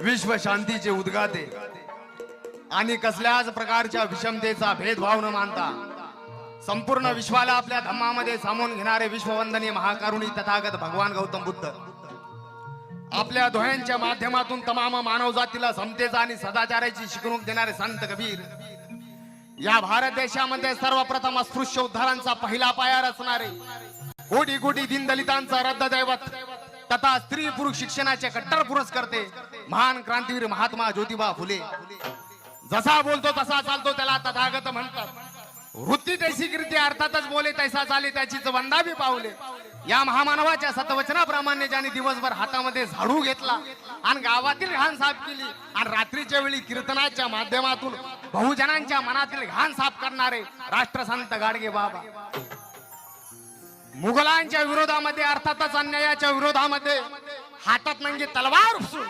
विश्व शांतीचे उद्गाते आणि कसल्याच प्रकारच्या विषमतेचा भेदभाव न मानता संपूर्ण विश्वाला आपल्या धम्मामध्ये सामावून घेणारे विश्ववंदनीय महाकारुणी तथागत भगवान गौतम बुद्ध आपल्या दोह्यांच्या माध्यमातून तमाम मानव जातीला समतेचा आणि सदाचाराची शिकवणूक देणारे संत कबीर या भारत देशामध्ये सर्वप्रथम अस्पृश्य उद्धारांचा पहिला पाया रचणारे कोटी कोटी दीनदलितांचा रद्द दैवत तथा स्त्री पुरुष शिक्षणाचे कट्टर पुरस्कर्ते महान क्रांतीवीर महात्मा ज्योतिबा फुले जसा बोलतो तसा चालतो त्याला तथागत म्हणतात. वृत्ती तैसी कीर्ती अर्थातच बोले तैसा चाले त्याचीच वंदावी पावले. या महामानवाच्या सतवचनाप्रमाणे ज्यांनी दिवसभर हातामध्ये झाडू घेतला आणि गावातील घाण साफ केली आणि रात्रीच्या वेळी कीर्तनाच्या माध्यमातून बहुजनांच्या मनातील घाण साफ करणारे राष्ट्रसंत गाडगे बाबा मुघलांच्या विरोधामध्ये अर्थातच अन्यायाच्या विरोधामध्ये हातात नंगी तलवार उपसून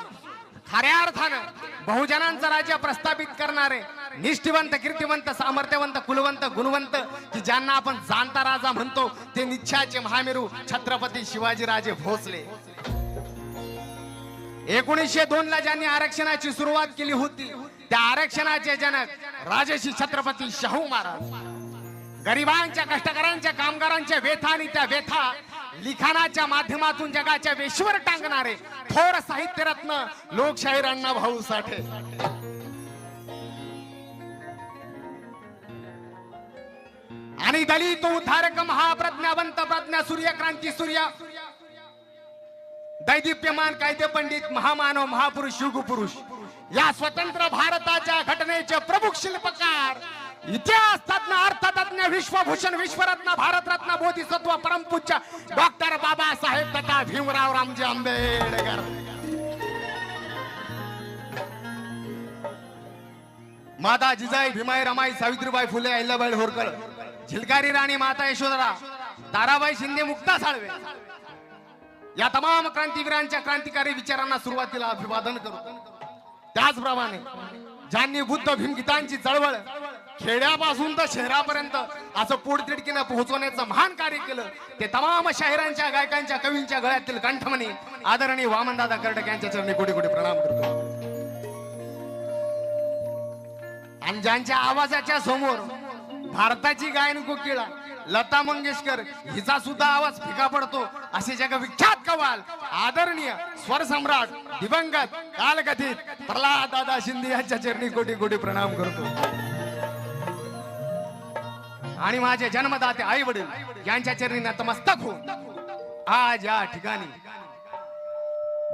खऱ्या अर्थानं बहुजनांचं राज्य प्रस्थापित करणारे निष्ठिवंत कीर्तिवंत सामर्थ्यवंत कुलवंत गुणवंत की ज्यांना आपण जाणता राजा म्हणतो ते निश्चयाचे महामेरू छत्रपती शिवाजी राजे भोसले. 1902 ला ज्यांनी आरक्षणाची सुरुवात केली होती त्या आरक्षणाचे जनक राजर्षी छत्रपती शाहू महाराज गरिबांच्या कष्टकऱ्यांच्या कामगारांच्या व्यथा आणि त्या व्यथा लिखाणाच्या माध्यमातून जगाच्या वेशीवर टांगणारे थोर साहित्य रत्न लोकशाहीर अण्णा भाऊ साठे. आणि दलित उद्धारक महाप्रज्ञावंत प्रज्ञा सूर्य क्रांती सूर्य दैदिप्यमान कायदे पंडित महामानव महापुरुष युगपुरुष या स्वतंत्र भारताच्या घटनेचे प्रमुख शिल्पकार इतिहास तज्ञ अर्थतज्ञ विश्वभूषण विश्वरत्न भारतरत्न बोधिसत्व परमपूज्य डॉक्टर बाबासाहेब तथा भीमराव रामजी आंबेडकर. माता जिजाई भीमाई रमाई सावित्रीबाई फुले अहिल्याबाई होळकर झिलकारी राणी माता यशोधरा ताराबाई शिंदे मुक्ता साळवे या तमाम क्रांतिवीरांच्या क्रांतिकारी विचारांना सुरुवातीला अभिवादन करू. त्याचप्रमाणे ज्यांनी बुद्ध भीमगीतांची चळवळ खेड्यापासून तर शहरापर्यंत असं पोटतिडकीनं पोहोचवण्याचं महान कार्य केलं ते तमाम शाहिरांच्या गायकांच्या कवींच्या गळ्यातील कंठमणी आदरणीय वामनदादा कर्डक यांच्या चरणी कोटी कोटी प्रणाम करतो. आणि ज्यांच्या आवाजाच्या समोर भारताची गायन कोकिळा लता मंगेशकर हिचा सुद्धा आवाज फिका पडतो असे जगविख्यात कव्वाल आदरणीय स्वर सम्राट दिवंगत कालकथित प्रल्हाद दादा शिंदे यांच्या चरणी कोटी कोटी प्रणाम करतो. आणि माझे जन्मदाते आई वडील यांच्या चरणी नतमस्तक हो. आज या ठिकाणी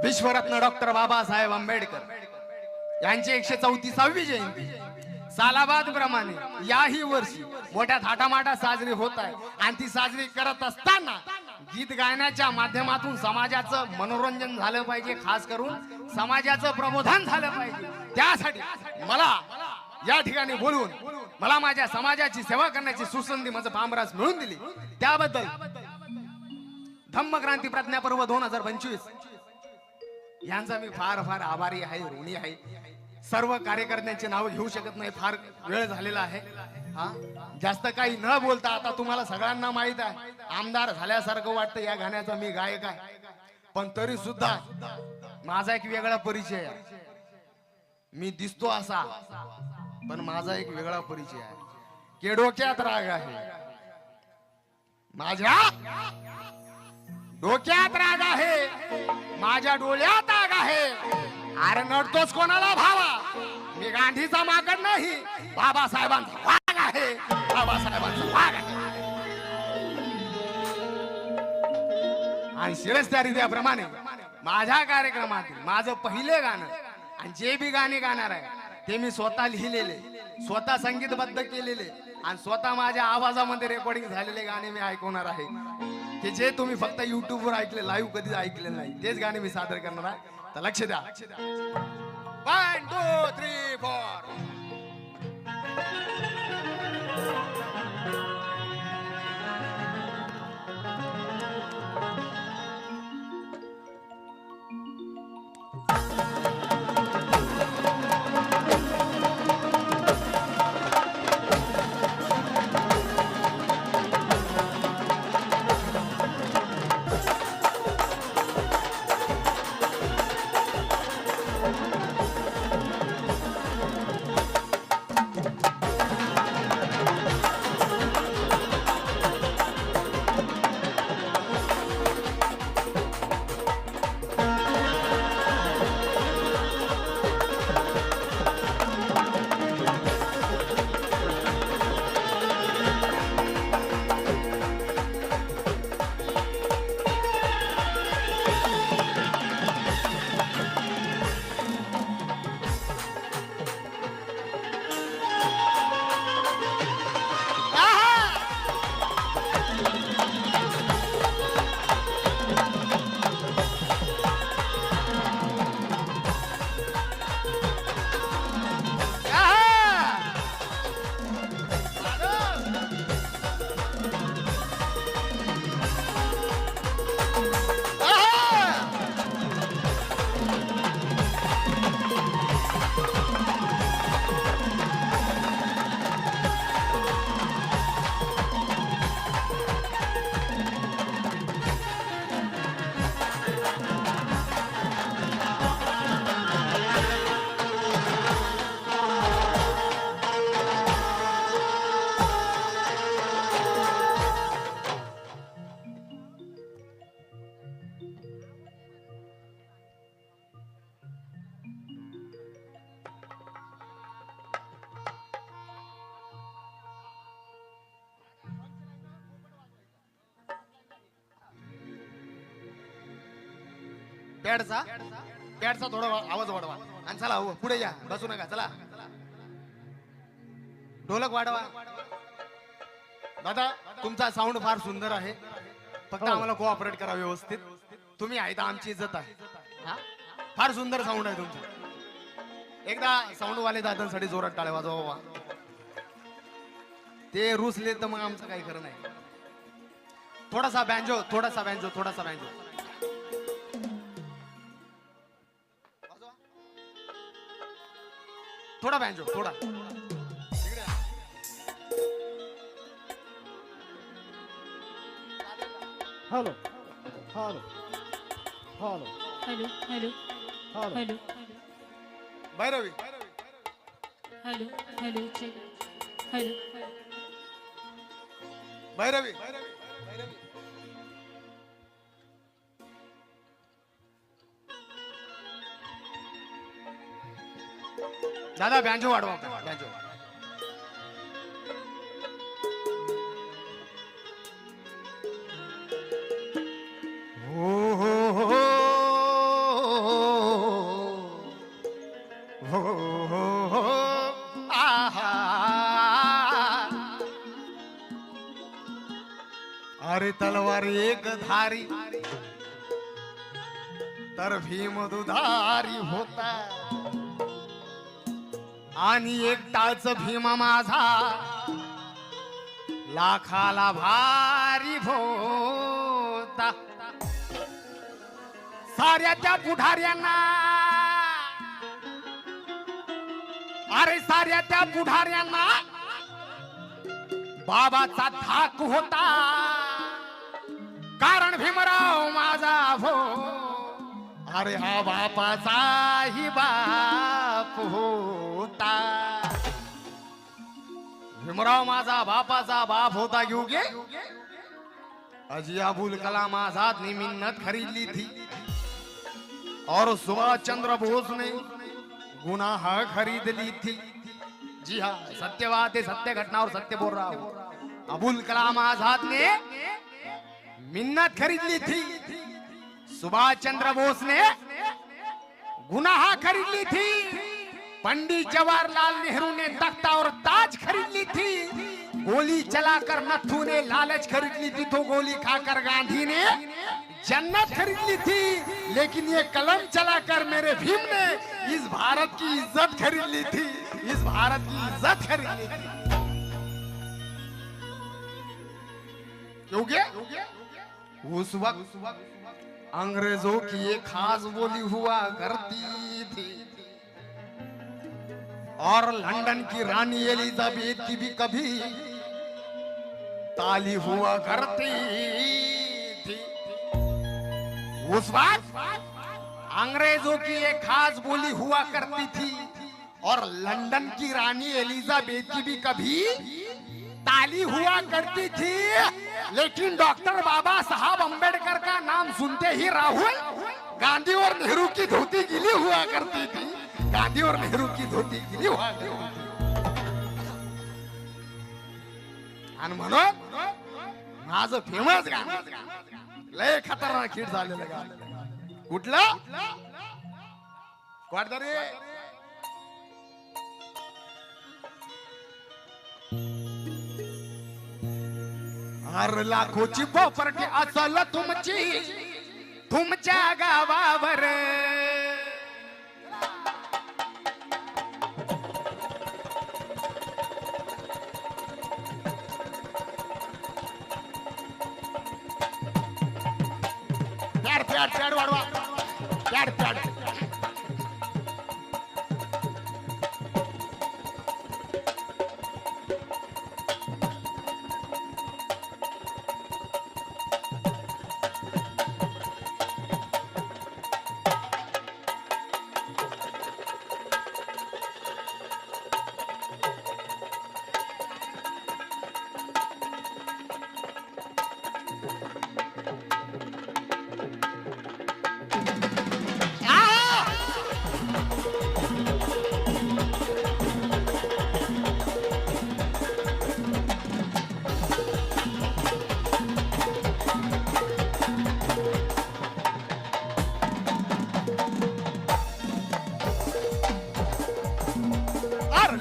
विश्वरत्न डॉक्टर बाबासाहेब आंबेडकर यांची 134वी जयंती सालाबाद प्रमाणे याही वर्षी मोठ्या थाटामाटात साजरी होत आहे. आणि ती साजरी करत असताना गीत गायनाच्या माध्यमातून समाजाचं मनोरंजन झालं पाहिजे, खास करून समाजाचं प्रबोधन झालं पाहिजे. त्यासाठी मला या ठिकाणी बोलून मला माझ्या समाजाची सेवा करण्याची सुसंधी माझं पामरास मिळून दिली त्याबद्दल धम्मक्रांती प्रज्ञा पर्व 2025 यांचा मी फार फार आभारी आहे, ऋणी आहे. सर्व कार्यकर्त्यांचे नाव घेऊ शकत नाही, फार वेळ झालेला आहे. जास्त काही न बोलता आता तुम्हाला सगळ्यांना माहित आहे आमदार झाल्यासारखं वाटतं या गाण्याचा मी गायक आहे. पण तरी सुद्धा माझा एक वेगळा परिचय आहे. मी दिसतो असा पण माझा एक वेगळा परिचय आहे की डोक्यात राग आहे, माझ्या डोक्यात राग आहे, माझ्या डोळ्यात आग आहे. अरे नडतोच कोणाला भावा, मी गांधीचा मागण नाही, बाबासाहेबांचा वाघ आहे, बाबासाहेबांचा वाघ आहे. आणि शिरस्त्यारी त्याप्रमाणे माझ्या कार्यक्रमातील माझं पहिले गाणं आणि जे बी गाणे गाणार आहे ते मी स्वतः लिहिलेले, स्वतः संगीतबद्ध केलेले आणि स्वतः माझ्या आवाजामध्ये रेकॉर्डिंग झालेले गाणे मी ऐकवणार आहे की जे तुम्ही फक्त युट्यूबवर ऐकले, लाईव्ह कधीच ऐकले नाही. तेच गाणे मी सादर करणार आहे. तर लक्ष द्या. 1 2 3 4 पॅडचा थोडा आवाज वाढवा आणि चला हो पुढे या, बसू नका, चला. ढोलक वाढवा. दादा तुमचा साऊंड फार सुंदर आहे, फक्त आम्हाला कोऑपरेट करा व्यवस्थित. तुम्ही आहे तर आमची इज्जत आहे. हा? फार सुंदर साऊंड आहे तुमचा. एकदा साऊंड वाले दादांसाठी जोरात टाळ्या वाजवा बाबा. ते रुसले तर मग आमचं काही खरं नाही. थोडासा बँजो. थोडा बँजो थोडा. Hello hello hello hello hello hello hello Bhairavi hello hello check hello Bhairavi. दादा बँजो वाढवा, बँजो. हो हो हो हो हो हो आहा. अरे तलवार एक धारी तर भीम दुधारी होता, आणि एकटाच भीमा माझा लाखाला भारी होता. साऱ्या त्या पुढाऱ्यांना, अरे साऱ्या त्या पुढाऱ्यांना बाबाचा धाक होता, कारण भीमराव माझा भो, अरे हा बापाचाही बाप होता. भीमराव माझा बापाचा बाप होता. युगे अजी अबुल कलाम आजाद ने मिन्नत खरीद ली थी और सुभाष चंद्र बोस ने गुनाह खरीद ली थी. जी हाँ, सत्य बात है, सत्य घटना और सत्य बोल रहा हूं. अबुल कलाम आजाद ने मिन्नत खरीद ली थी, सुभाष चंद्र बोस ने गुनाह खरीद ली थी, पंडित जवाहरलाल नेहरू ने तख्ता और ताज खरीद ली थी, गोली चलाकर नथु ने लालच खरीद ली थी, तो गोली खाकर गांधी ने जन्नत खरीद ली थी, लेकिन ये कलम चलाकर मेरे भीम ने इस भारत की इज्जत खरीद ली थी, इस भारत की इज्जत खरीद ली थी. क्योंकि उस वक्त अंग्रेजों की एक खास बोली हुआ करती थी, और लंदन की रानी एलिजाबेथ की भी कभी ताली हुआ करती थी. उस वक्त अंग्रेजों की एक खास बोली हुआ करती थी, और लंदन की रानी एलिजाबेथ की भी कभी ताली हुआ करती थी. लेकिन डॉक्टर बाबा साहब अंबेडकर का नाम सुनते ही राहुल गांधी और नेहरू की धोती गीली हुआ करती थी. गांधी और नेहरू की धोती गीली हुआ करती थी. आणि म्हणून माझं फेमस गाणं लय खतरनाक हिट झालेलं गाणं कुठलं? क्वाडदारी हर लाखोची प्रॉपर्टी असल तुमची तुमच्या गावावर. प्याड प्याड प्याड वाढवा, प्याड प्याड.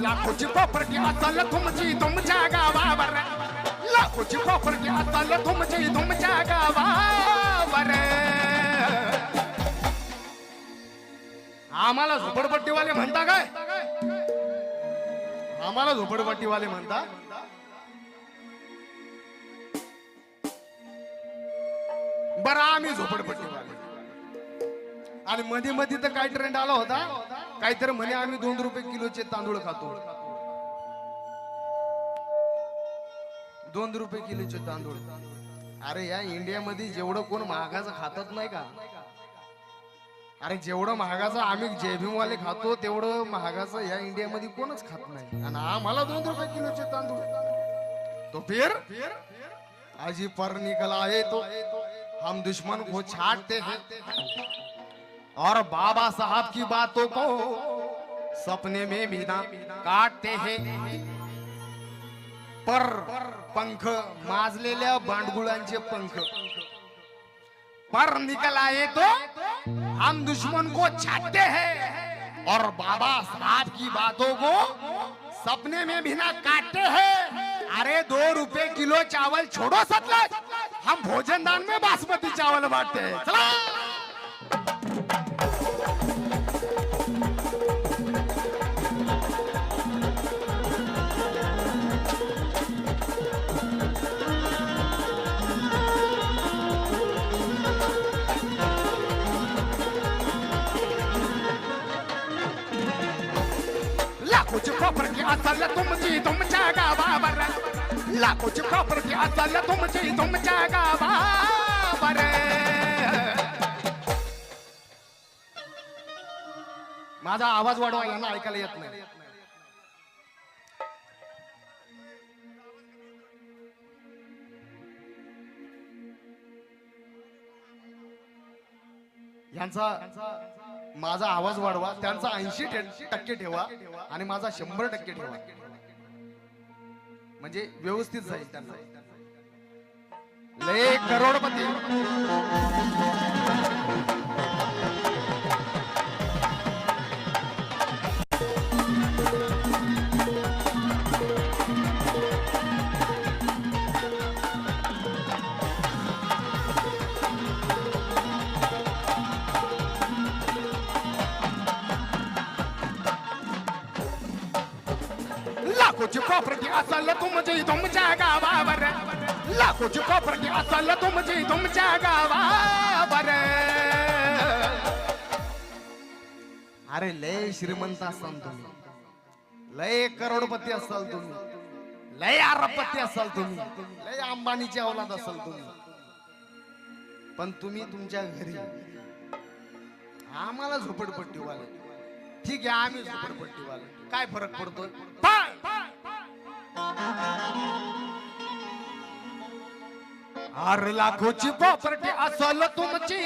लाखोची प्रॉपर्टी असल तुमची तुमच्या गावावर लाखोची प्रॉपर्टी असल तुमची तुमच्या गावावर आम्हाला झोपडपट्टीवाले म्हणता काय आम्हाला झोपडपट्टीवाले म्हणता बरं आम्ही झोपडपट्टीवाले आणि मध्ये मध्ये तर काय ट्रेंड आला होता काहीतरी म्हणे आम्ही 2 रुपये किलोचे तांदूळ खातो 2 रुपये किलोचे तांदूळ अरे या इंडियामध्ये जेवढं कोण महागाचं खातच नाही का अरे जेवढं महागाचं आम्ही जेभीमवाले खातो तेवढं महागाचं या इंडियामध्ये कोणच खात नाही आणि आम्हाला 2 रुपये किलोचे तांदूळ तो फिर आजी पर निकल आए तो हम दुश्मन को छाटते हैं और बाबा साहब की बातों को सपने में भी ना काटते हैं पर पंख माजलेल्या बांडगुळांचे पंख पर निकल आए तो हम दुश्मन को छाटते हैं और बाबा साहब की बातों को सपने में भी ना काटते हैं अरे 2 रुपए किलो चावल छोड़ो सतलज हम भोजन दान में बासमती चावल बांटते हैं चला लाखोची प्रॉपर्टी असल तुमची तुमच्या गावावर लाखोची प्रॉपर्टी असल तुमची तुमच्या गावावर माझा आवाज वाढवा यांना ऐकायला येत नाही यांचा माझा आवाज वाढवा त्यांचा 80% ठेवा आणि माझा 100% ठेवा म्हणजे व्यवस्थित जाईल त्यांना लय करोडपती लाखोची प्रॉपर्टी असल तुमची तुमच्या गावावर लाखोची प्रॉपर्टी असल तुमची तुमच्या गावावर अरे लय श्रीमंत असाल तुम्ही लय करोडपती असाल तुम्ही लय अरबपती असाल तुम्ही लय अंबानीची औलाद असाल तुम्ही पण तुम्ही तुमच्या घरी आम्हाला झोपडपट्टीवाले ठीक आहे आम्ही झोपडपट्टीवाले काय फरक पडतो अरे लाखोची प्रॉपर्टी असल तुमची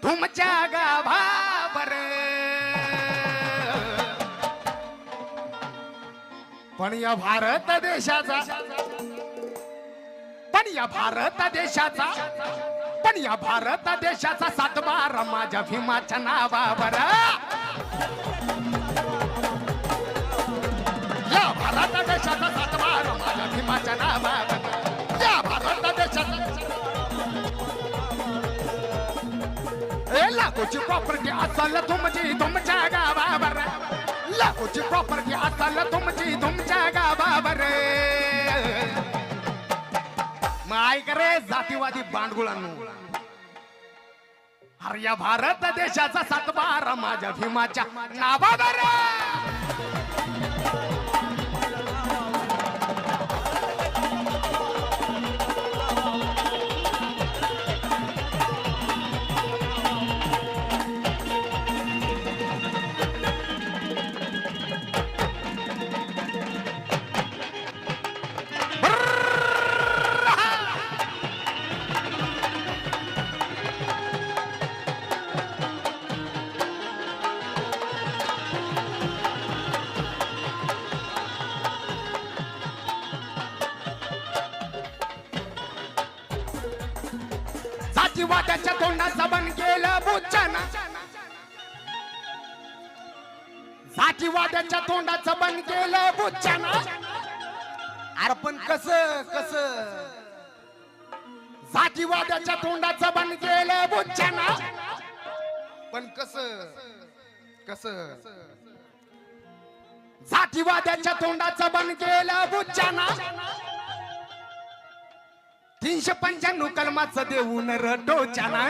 तुमच्या गावावर पण या भारत देशाचा पण या भारत देशाचा 7/12 माझ्या भीमाच्या नावावर या भारत देशाचा 7/12 माझ्या भीमाच्या नावावर या भारत देशाचा लाखोची प्रॉपर्टी असल तुमची तुमच्या गावावर लाखोची प्रॉपर्टी असल तुमची तुमच्या गावावर मग ऐक रे जातीवादी बांडगुळांनो अरे या भारत देशाचा 7/12 माझ्या भीमाच्या नावावर जातीवाद्याच्या तोंडात सबन केलं बुच्चन जातीवाद्याच्या तोंडाचं बंद केलं बुच्च्याना. अरे पण कस कस जातीवाद्याच्या तोंडाचं बंद केलं बुच्च्याना. पण कस कस जातीवाद्याच्या तोंडाचं बंद केलं बुच्च्याना. 395 कलमाचं देऊन रटोच्याना.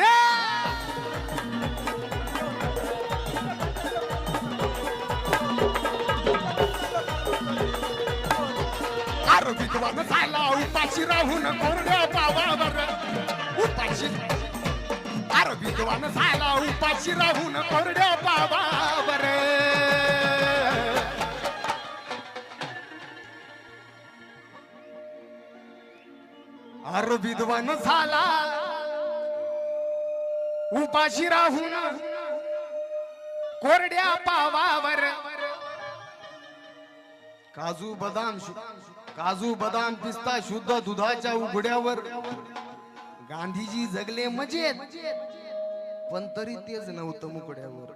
अरे विद्वान झाला उपाशी राहून कोरड्या पावावर. उपाशी अरे विद्वान झाला उपाशी राहून कोरड्या पावावर. अरे विद्वान झाला उपाशी राहून कोरड्या पावावर. काजू बदाम पिस्ता शुद्ध दुधाच्या उघड्यावर. गांधीजी जगले मजेत पण तरी तेच नव्हतं मुकड्यावर.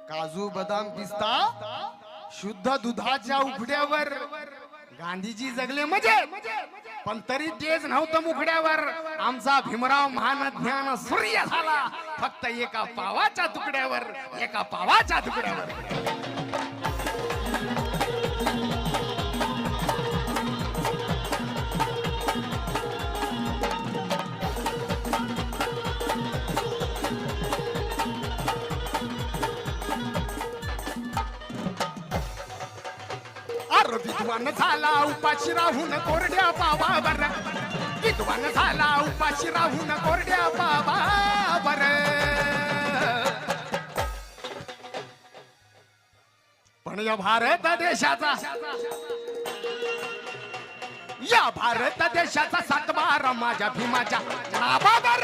काजू बदाम पिस्ता शुद्ध दुधाच्या उघड्यावर. गांधीजी जगले मजेत पण तरी तेच नव्हतं मुखड्यावर. आमचा भीमराव महानज्ञान सूर्य झाला फक्त एका पावाच्या तुकड्यावर. एका पावाच्या तुकड्यावर. अरे विद्वान झाला उपाशी राहून कोरड्या पावावर. विद्वान झाला उपाशी राहून कोरड्या पावावर. पण या भारत देशाचा सातबार माझ्या भीमाच्या नावावर.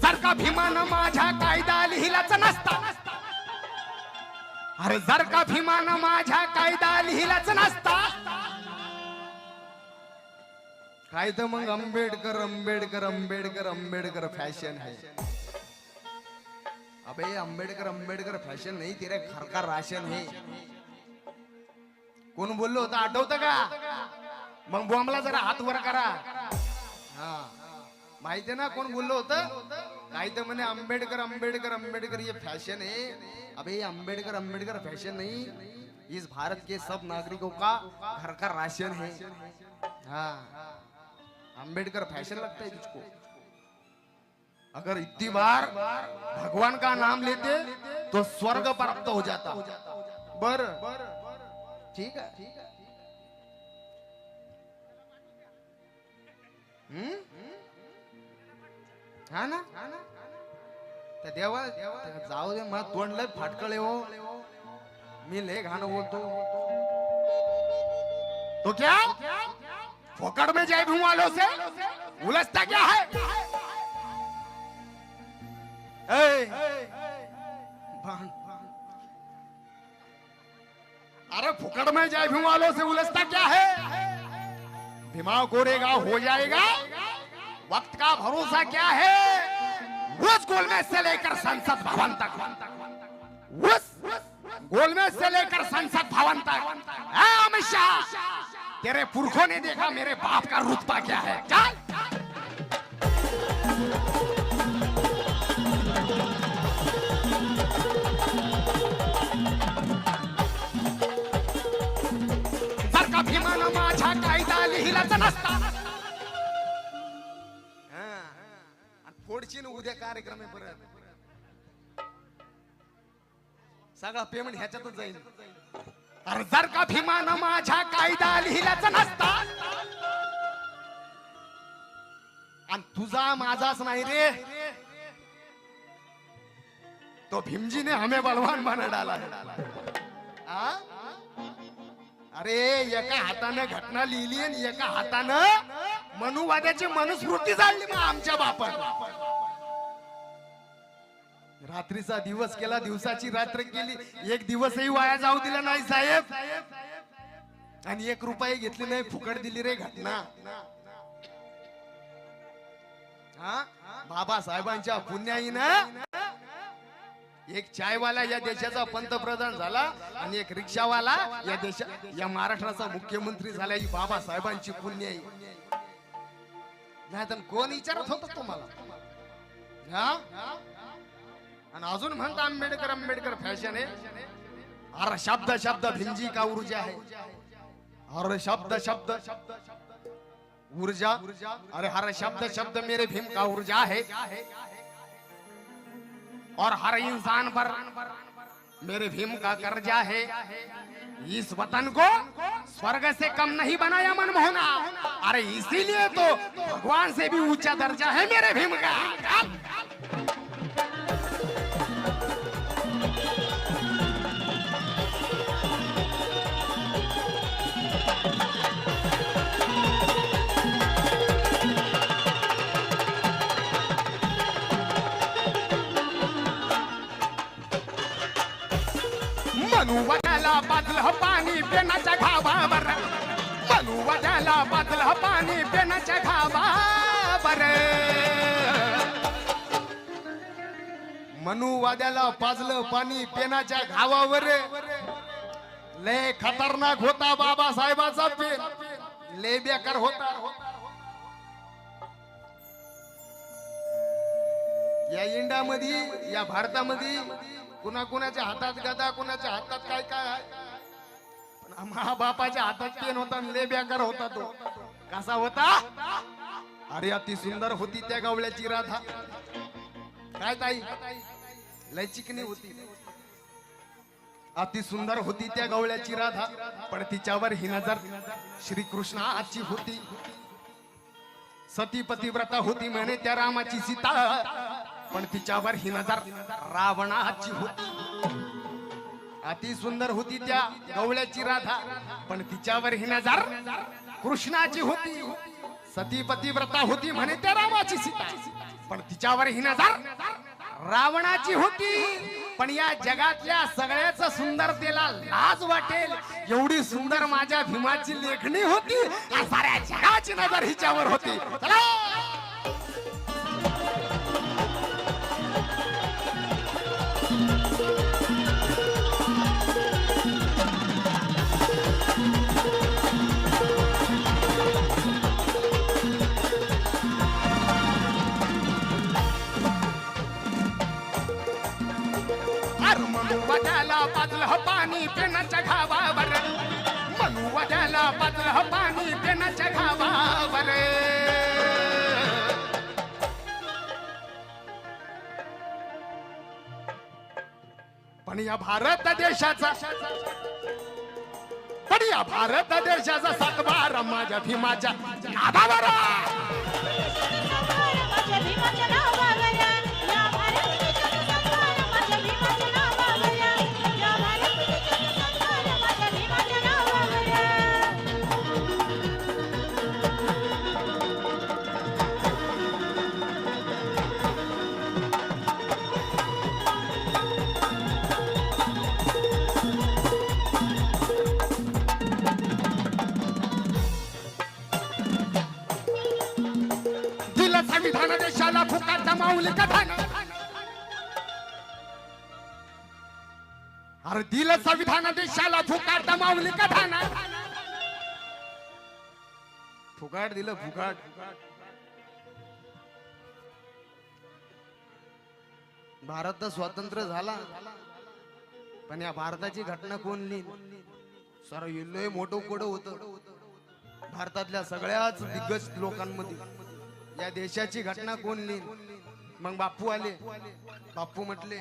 जर का भीमानं माझ्या कायदा लिहिलाच नसता. अरे जर का भीमानं माझ्या कायदा लिहिलाच नसता. काय तर मग आंबेडकर आंबेडकर आंबेडकर आंबेडकर फॅशन है. अबे आंबेडकर आंबेडकर फॅशन नाही तेरे घर का राशन है. कोण बोललो होतं आठवतं का. मग बॉम्बला जरा हात वर करा. हा माहितीये ना कोण बोललो होतं. काय तर म्हणे आंबेडकर आंबेडकर आंबेडकर ये फैशन है. अबे आंबेडकर आंबेडकर फैशन नहीं, इस भारत के सब नागरिकों का घर का राशन है. हाँ आंबेडकर फैशन लगता है तुझको. अगर इतनी बार भगवान का नाम लेते तो स्वर्ग प्राप्त हो जाता. बर ठीक है. हा ना त्या देवा जाऊ दे. मला तोंड लय फाटकळे हो. मी लय घाण बोलतो. तो क्या फोकट में जय भीम वालों से उलझता क्या है. अरे फोकट में जय भीम वालों से उलझता क्या है. दिमाग गोरेगा हो जाएगा. वक्त का भरोसा क्या है. उस गोलमेज से लेकर संसद भवन तक, उस गोलमेज से लेकर संसद भवन तक. अमित शाह तेरे पुरखों ने देखा मेरे बाप का रुतबा क्या है. चल जर का भीमानं माझ्या कायदा लिहिलाच नसता. फोडशीन उद्या कार्यक्रम आहे परत. सगळा पेमेंट ह्याच्यातच जाईल. अरे जर का भीमानं माझ्या कायदा लिहिलाच नसता. आणि तुझा माझाच नाही रे, तो भीमजी ने हमें बलवान बना डाला है. आ? अरे एका हातानं घटना लिहिली आणि एका हातानं मनुवाद्याची मनुस्मृती जाळली मग आमच्या बापानं. रात्रीचा दिवस केला, दिवसाची रात्र केली, एक दिवसही वाया जाऊ दिला नाही साहेब. आणि 1 रुपये घेतली नाही, फुकट दिली रे घटना. हा बाबासाहेबांच्या पुण्याईनं एक चायवाला या देशाचा पंतप्रधान झाला आणि एक रिक्षावाला या महाराष्ट्राचा मुख्यमंत्री झाला. ही बाबासाहेबांची पुण्याई. नाही तर कोण विचारत होत तुम्हाला? हा आणि अजून म्हणता आंबेडकर आंबेडकर फॅशन आहे. अरे शब्द शब्द भिंजी का ऊर्जा है. अरे शब्द शब्द ऊर्जा. अरे हर शब्द शब्द मेरे भीम का ऊर्जा है. और हर इंसान पर मेरे भीम का कर्जा है. इस वतन को स्वर्ग से कम नहीं बनाया मनमोहना. अरे इसीलिए तो भगवान से भी ऊंचा दर्जा है मेरे भीम का. मनुवद्याला पाजलं पाणी पेनाच्या घावावर. मनुवद्याला पाजलं पाणी पेनाच्या घावावर. मनुवाद्याला पाजलं पाणी पेनाच्या घावावर. लय खतरनाक होता बाबासाहेबाचा पेन. लय बेकार होता. या इंडियामध्ये या भारतामध्ये कुणाच्या हातात गदा, कुणाच्या हातात काय काय आहे. पण महाबापाच्या हातात पेन होता, लय बेकार होता तो. कसा होता? अरे अति सुंदर होती त्या गवळ्याची राधा. काय ताई? लय चिकनी होती. अति सुंदर होती त्या गवळ्याची राधा, पण तिच्यावर ही नजर श्रीकृष्णाची होती. सती पतिव्रता होती म्हणे त्या रामाची सीता, पण तिच्यावर ही नजर रावणाची होती. अति सुंदर होती त्या गवळ्याची राधा, पण तिच्यावर ही नजर कृष्णाची होती. सती पतिव्रता होती म्हणे त्या रामाची सीता, पण तिच्यावर ही नजर रावणाची होती. पण या जगातल्या सगळ्याच सुंदरतेला लाज वाटेल एवढी सुंदर माझ्या भीमाची लेखणी होती. आणि साऱ्या जगाची नजर हिच्यावर होती. चला मनुवद्याला पाजलं पाणी पेनाच्या घावावर. मनुवद्याला पाजलं पाणी पेनाच्या घावावर. पण या भारत देशाचा सातबार माझ्या भीमाच्या नादावर. संविधान देशाला फुकाट माऊली कथान. अरे दिलं संविधान देशाला फुकाट माऊली कथान. फुकाट दिलं फुकाट. भारत स्वतंत्र झाला, पण या भारताची घटना कोण लिहिली? सर लय मोठं कोडं होतं. भारतातल्या सगळ्याच दिग्गज लोकांमध्ये या देशाची घटना कोण लिहिली? मग बापू आले. बापू म्हटले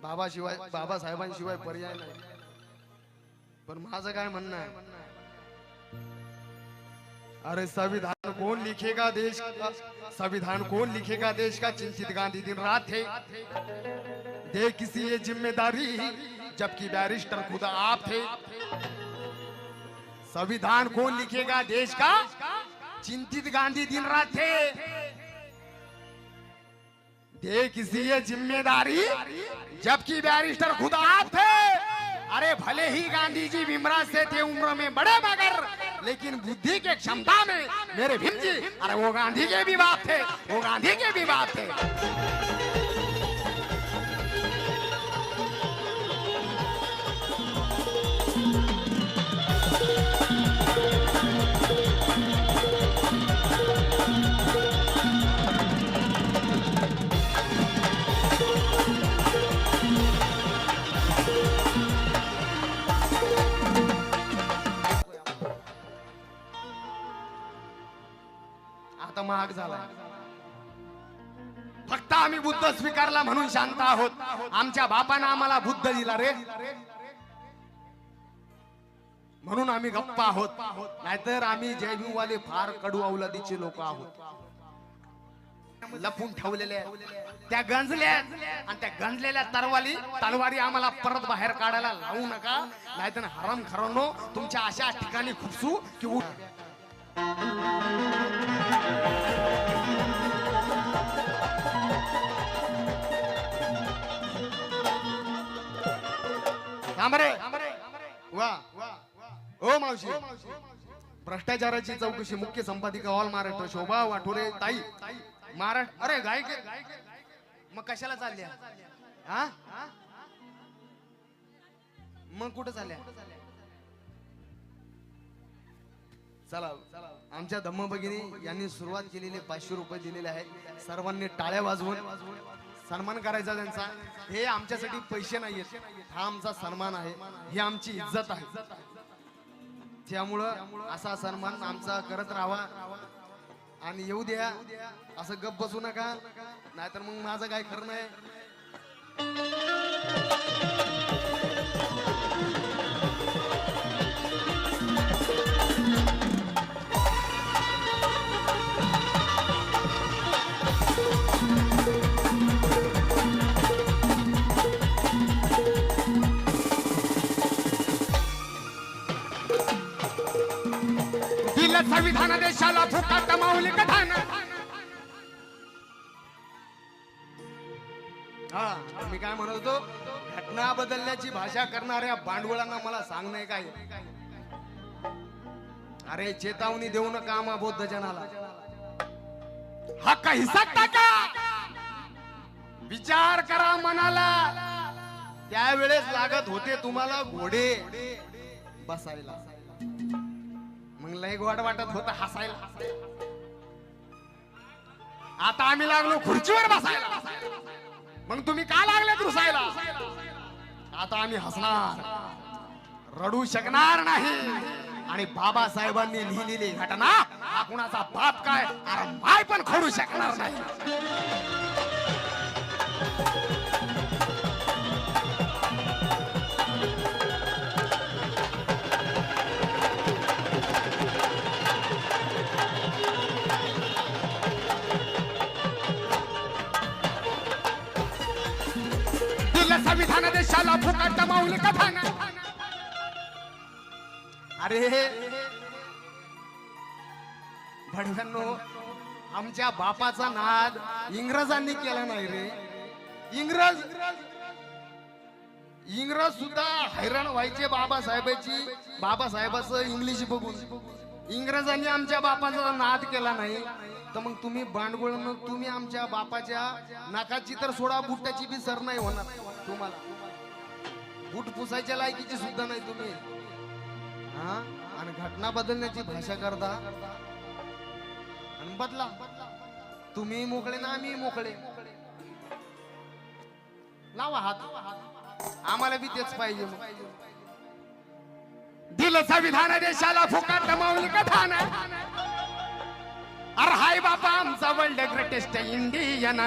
बाबासाहेबांशिवाय पर्याय नाही. पण माझं काय म्हणणं आहे, अरे संविधान कौन लिखेगा देश का, संविधान कौन लिखेगा देश का, चिंतित गांधी दिन रात थे। दे किसी ये जिम्मेदारी, जबकि बैरिस्टर खुद आप थे। संविधान कौन लिखेगा देश का, चिंतित गांधी दिन रात थे। दे किसी ये जिम्मेदारी, जबकि बैरिस्टर खुद आप थे। अरे भले ही गांधी जी भीमराज से थे उम्र में बड़े, मगर लेकिन बुद्धि के क्षमता में मेरे भीम जी, अरे वो गांधी के भी बाप थे, वो गांधी के भी बाप थे। आता महाग झाला, फक्त आम्ही बुद्ध स्वीकारला म्हणून शांत आहोत। आमच्या बापानं आम्हाला बुद्ध दिला रे, म्हणून आम्ही गप्पा आहोत, नाहीतर आम्ही जयभीमवाले फार कडू अवलादीचे लोक आहोत। लपून ठेवलेले त्या गंजल्या, आणि त्या गंजलेल्या तलवारी आम्हाला परत बाहेर काढायला लावू नका, नाहीतर हराम खरानो तुमच्या अशा ठिकाणी खुपसू की वा ओ मावशी, भ्रष्टाचाराची चौकशी मुख्य संपादिका ऑल महाराष्ट्र शोभा वाठोरे ताई महाराष्ट्र। अरे गायक मग कशाला चालल्या, हा मग कुठं चालल्या? चला, आमच्या धम्म भगिनी यांनी सुरुवात केलेले 500 रुपये दिलेले आहेत, सर्वांनी टाळ्या वाजवून सन्मान करायचा त्यांचा। हे आमच्यासाठी पैसे नाहीयेत, हा आमचा सन्मान आहे, ही आमची इज्जत आहे। त्यामुळं असा सन्मान आमचा करत राहावा आणि येऊ द्या, असं गप बसू नका, नाहीतर मग माझं काय खरं नाही। संविधान देशाला फुकट मौलिक धन। मी काय म्हणत होतो, घटना बदलण्याची भाषा करणाऱ्या भांडवलांना मला सांगणे काय, अरे चेतावणी देऊ नका बौद्ध जनाला, हक्क हिसक टाका, विचार करा मनाला। त्यावेळेस लागत होते तुम्हाला घोडे बसायला, मग लय गोड वाटत होता हसायला। आता आम्ही लागलो खुर्चीवर बसायला, मग तुम्ही का लागले रुसायला? आता आम्ही हसणार, रडू शकणार नाही। आणि बाबासाहेबांनी लिहिलेली घटना हा कुणाचा बाप काय, अरे माय पण खोडू शकणार नाही। संविधान देशाला फुकट मौलिक धन। अरे भडव्यांनो, आमच्या बापाचा नाद इंग्रजांनी केला नाही रे। इंग्रज सुद्धा हैराण व्हायचे बाबासाहेबाचं इंग्लिश बघून। इंग्रजांनी आमच्या बापाचा नाद केला नाही, तर मग तुम्ही भांडवळनं तुम्ही आमच्या बापाच्या नाकाची तर सोडा, बुटाची बी सर नाही होणार तुम्हाला। बूट पुसायच्या लायकीची सुद्धा नाही तुम्ही, हा? आणि घटना बदलण्याची भाषा करता, आणि बदला तुम्ही मोकळे ना आम्ही मोकळे। लावा हात, आम्हाला बी तेच पाहिजे। दिलं संविधान देशाला फुकट मौलिक धन। अरे हाय बापा आमचा वर्ल्ड ग्रेटेस्ट इंडियन।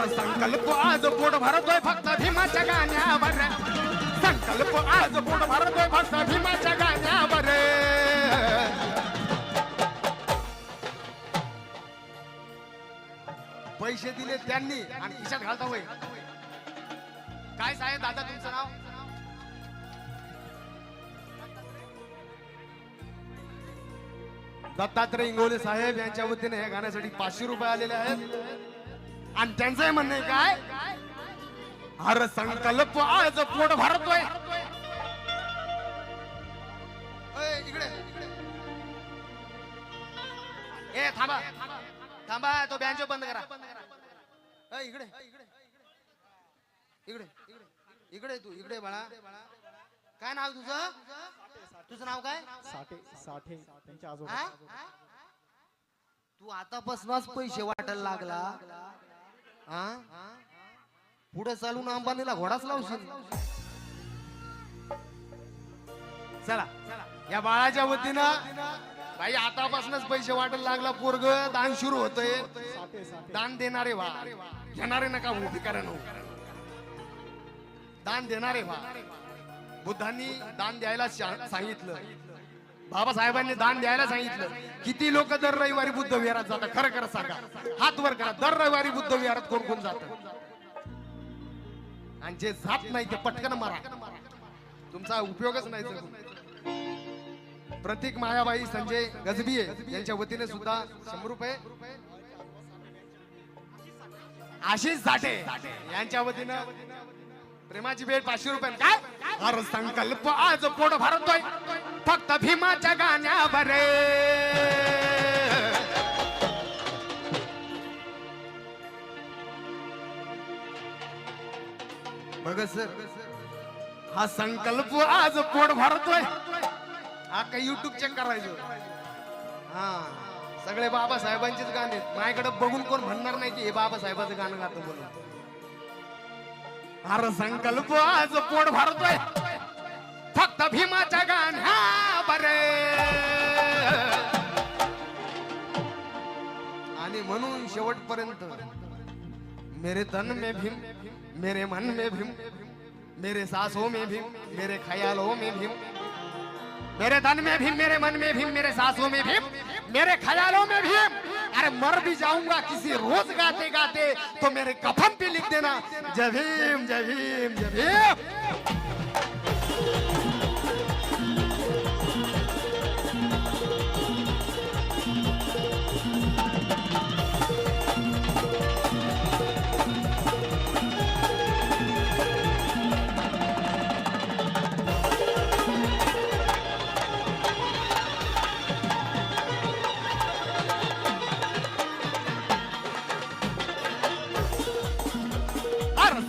अरे संकल्प आज पोट भरतोय फक्त भीमाच्या गाण्यावर संकल्प आज पोट भरतोय फक्त भीमाच्या गाण्यावर पैसे दिले त्यांनी आणि खिशात घालता होय काय साहेब दादा तुमचं नाव दत्तात्रय इंगोले साहेब यांच्या वतीने या गाण्यासाठी 500 रुपये आलेले आहेत आणि त्यांचं म्हणणं आहे काय अरे संकल्प आज पोट भरतोय इकडे ए थांबा थांबा तो बँजो बंद करा इकडे इकडे इकडे तू इकडे बाळा काय नाव तुझं तुझं नाव काय साठे साठे त्यांच्या आजोबा हा? तू आतापासूनच पैसे वाटायला लागला हा पुढे चालून अंबानीला घोडाच लावशील चला या बाळाच्या वतीनं भाई आतापासूनच पैसे वाटायला लागला पोरग दान सुरू होतंय साठे साठे दान देणारे व्हा घेणारे नका उभी कारण दान देणारे व्हा बुद्धांनी दान द्यायला सांगितलं बाबासाहेबांनी दान द्यायला सांगितलं किती लोक दर रविवारी बुद्ध विहारात जातात खरं खरं सांगा हात वर करा दर रविवारी बुद्ध विहारात कोण कोण जात आणि जे जात नाही ते पटकन मारा तुमचा उपयोगच नाही जगून. प्रतीक मायाबाई संजय गजबिये यांच्या वतीने सुद्धा 100 रुपये आशिष साठे यांच्या वतीनं प्रेमाची भेट 500 रुपये काय अरे संकल्प आज पोट भरतोय फक्त भीमाच्या गाण्यावर बघ सर हा संकल्प आज पोट भरतोय हा काही युट्यूब चेक करायचो हा सगळे बाबासाहेबांचेच गाणे माझ्याकडे बघून कोण म्हणणार नाही की हे बाबासाहेबाचं गाणं गातो म्हणून अरे संकल्प आज पोट भरतोय फक्त भीमाच्या गाण्यावर आणि म्हणून शेवटपर्यंत मेरे तन में भीम मेरे मन में भीम मेरे सांसों में भीम मेरे ख्यालों में भीम मेरे तन में भीम मेरे मन में भीम मेरे सांसों में भीम मेरे ख्यालों में भीम अरे मर भी जाऊंगा किसी रोज गाते गाते तो मेरे कफन पे लिख देना जय भीम जय भीम जय भीम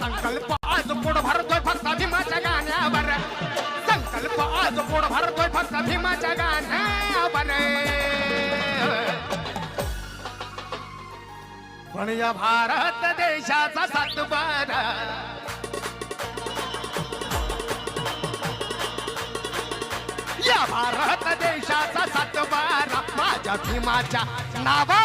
संकल्प आज पोट भरतोय फक्त भीमाच्या गाण्यावर संकल्प आज पोट भरतोय फक्त भीमाच्या गाण्यावर पण या भारत देशाचा सातबारा या भारत देशाचा सातबारा माझ्या भीमाच्या नावा